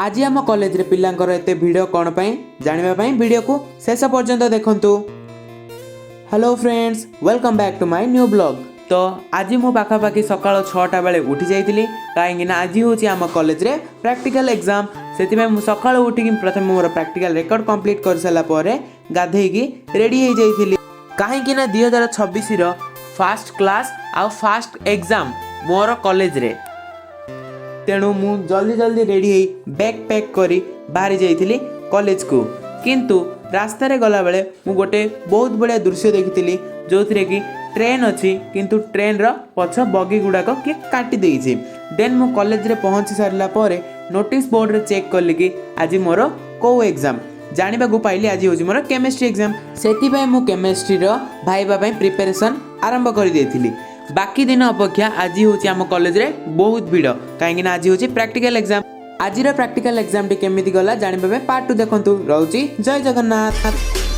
आज आम कॉलेज रे पिलांकर एते वीडियो कौन पाई जानिबा पाई वीडियो को शेष पर्यंत देखंतु। Hello friends, welcome back to my new blog. तो आज मु पाखापाखि सकाळ 6टा बेले उठी जाइतिली काहेकि ना आज होची आम कॉलेज रे प्रैक्टिकल एग्जाम। सेति मु सकाळ उठी कि प्रथम मोर प्रैक्टिकल रिकॉर्ड कंप्लीट कर सला परे गाधेई की रेडी हो जाइतिली काहेकि ना 2026 रो फर्स्ट क्लास आ फर्स्ट एग्जाम मोर कॉलेज रे। तेणु मु जल्दी जल्दी रेडी हो बैग पैक करी बाहरी जाइतिली कॉलेज को। किंतु रास्ता रे गला बेले मु गोटे बहुत बढ़िया दृश्य देखितिली जो कि ट्रेन अच्छी किंतु ट्रेन रो पछ बगी गुड़ाक किए काटी देइछि। देन मु कॉलेज रे पहुंची सारला परे नोटिस बोर्ड रे चेक कली कि आज मोर को एग्जाम जानिबा को पाइली आज होची मोर केमिस्ट्री एग्जाम। सेति भाई मु केमिस्ट्री रो भाईबा पई प्रिपरेशन आरंभ कर देथिली। बाकी दिन अपेक्षा आज होची आम कॉलेज रे बहुत भीड़ काहेकि आज होची प्रैक्टिकल एग्जाम। आज प्रैक्टिकल एग्जाम टी केमिति गला जानिबा पार्ट 2 देखंतु। रहउची जय जगन्नाथ।